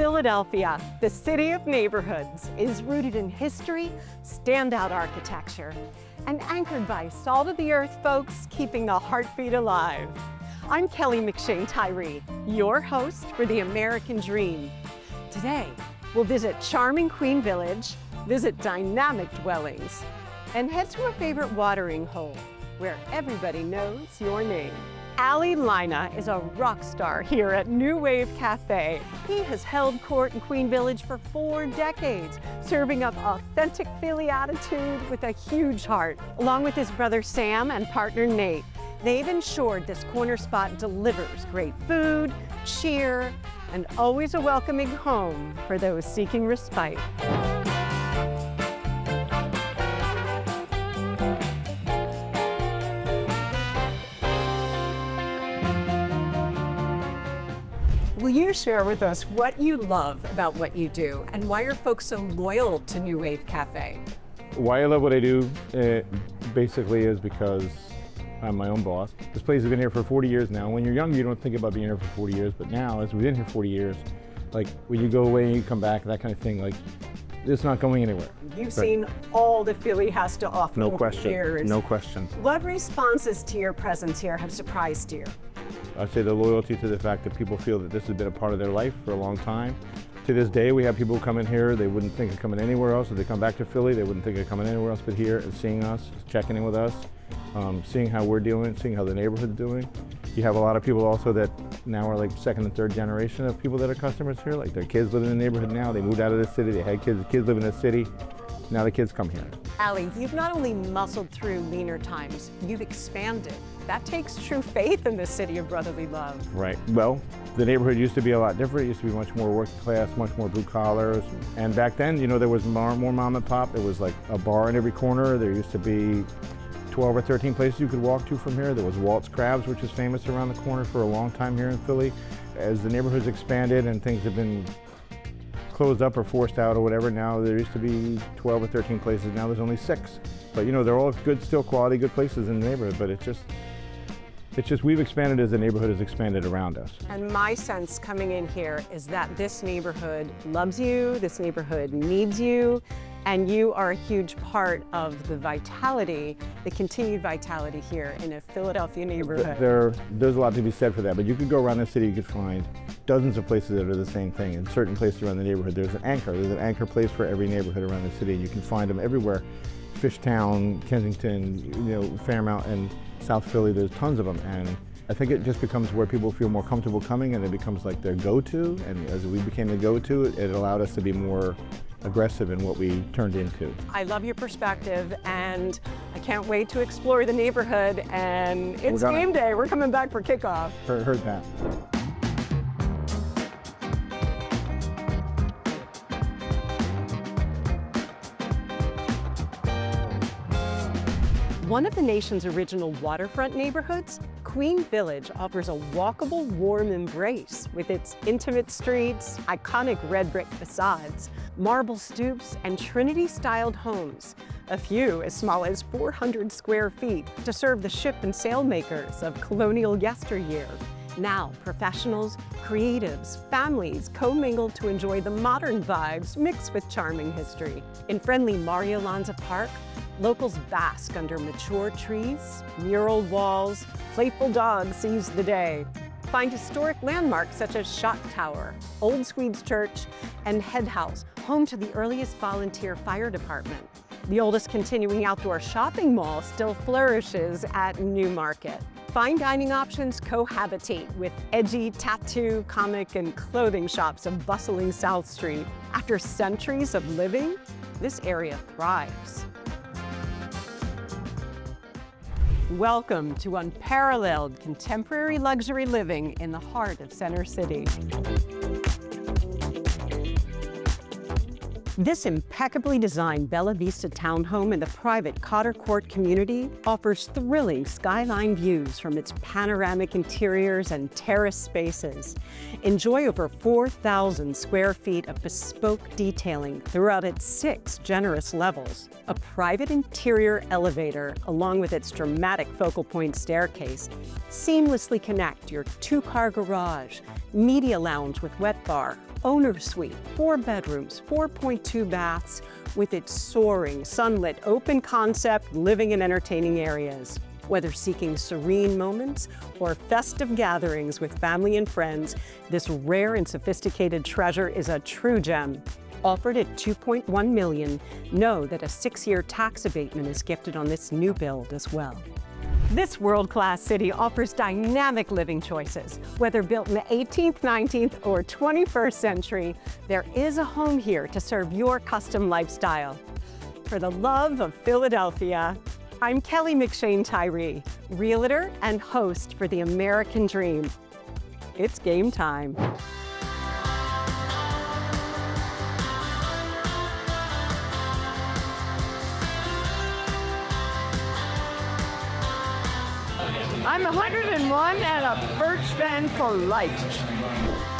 Philadelphia, the city of neighborhoods, is rooted in history, standout architecture, and anchored by salt-of-the-earth folks keeping the heartbeat alive. I'm Kelly McShain Tyree, your host for the American Dream. Today, we'll visit charming Queen Village, visit dynamic dwellings, and head to a favorite watering hole where everybody knows your name. Aloysius Lynagh is a rock star here at New Wave Cafe. He has held court in Queen Village for 4 decades, serving up authentic Philly attitude with a huge heart. Along with his brother Sam and partner Nate, they've ensured this corner spot delivers great food, cheer, and always a welcoming home for those seeking respite. Will you share with us what you love about what you do and why are folks so loyal to New Wave Cafe? Why I love what I do basically is because I'm my own boss. This place has been here for 40 years now. When you're young, you don't think about being here for 40 years, but now, as we've been here 40 years, like when you go away and you come back, that kind of thing, like it's not going anywhere. You've seen all that Philly has to offer over the years. No question. What responses to your presence here have surprised you? I'd say the loyalty to the fact that people feel that this has been a part of their life for a long time. To this day, we have people who come in here, they wouldn't think of coming anywhere else. If they come back to Philly, they wouldn't think of coming anywhere else but here, and seeing us, checking in with us, seeing how we're doing, seeing how the neighborhood's doing. You have a lot of people also that now are like second and third generation of people that are customers here. Like their kids live in the neighborhood now, they moved out of the city, they had kids, the kids live in the city. Now the kids come here. Allie, you've not only muscled through leaner times, you've expanded. That takes true faith in the city of brotherly love. Right. Well, the neighborhood used to be a lot different. It used to be much more working class, much more blue collars. And back then, you know, there was more mom and pop. There was like a bar in every corner. There used to be 12 or 13 places you could walk to from here. There was Walt's Crabs, which is famous around the corner for a long time here in Philly. As the neighborhood's expanded and things have been closed up or forced out or whatever, now there used to be 12 or 13 places. Now there's only 6. But you know, they're all good, still quality, good places in the neighborhood, but it's just we've expanded as the neighborhood has expanded around us. And my sense coming in here is that this neighborhood loves you, this neighborhood needs you, and you are a huge part of the vitality, the continued vitality here in a Philadelphia neighborhood. There's a lot to be said for that, but you could go around the city, you could find dozens of places that are the same thing. In certain places around the neighborhood, there's an anchor place for every neighborhood around the city, and you can find them everywhere. Fishtown, Kensington, you know, Fairmount, and South Philly, there's tons of them, and I think it just becomes where people feel more comfortable coming, and it becomes like their go-to, and as we became the go-to, it allowed us to be more aggressive in what we turned into. I love your perspective, and I can't wait to explore the neighborhood, and it's game day. We're coming back for kickoff. Heard that. One of the nation's original waterfront neighborhoods, Queen Village offers a walkable, warm embrace with its intimate streets, iconic red brick facades, marble stoops, and Trinity-styled homes, a few as small as 400 square feet to serve the ship and sail makers of colonial yesteryear. Now, professionals, creatives, families commingle to enjoy the modern vibes mixed with charming history. In friendly Mario Lanza Park, locals bask under mature trees, mural walls, playful dogs seize the day. Find historic landmarks such as Shot Tower, Old Swedes Church, and Head House, home to the earliest volunteer fire department. The oldest continuing outdoor shopping mall still flourishes at Newmarket. Fine dining options cohabitate with edgy tattoo, comic, and clothing shops of bustling South Street. After centuries of living, this area thrives. Welcome to unparalleled contemporary luxury living in the heart of Center City. This impeccably designed Bella Vista townhome in the private Cotter Court community offers thrilling skyline views from its panoramic interiors and terrace spaces. Enjoy over 4,000 square feet of bespoke detailing throughout its 6 generous levels. A private interior elevator, along with its dramatic focal point staircase, seamlessly connect your 2-car garage, media lounge with wet bar, owner suite, 4 bedrooms, 4.2 baths, with its soaring, sunlit, open concept living and entertaining areas. Whether seeking serene moments or festive gatherings with family and friends, this rare and sophisticated treasure is a true gem. Offered at $2.1 million, know that a 6-year tax abatement is gifted on this new build as well. This world-class city offers dynamic living choices. Whether built in the 18th, 19th, or 21st century, there is a home here to serve your custom lifestyle. For the love of Philadelphia, I'm Kelly McShain Tyree, Realtor and host for The American Dream. It's game time. I'm 101 and a Birch fan for life.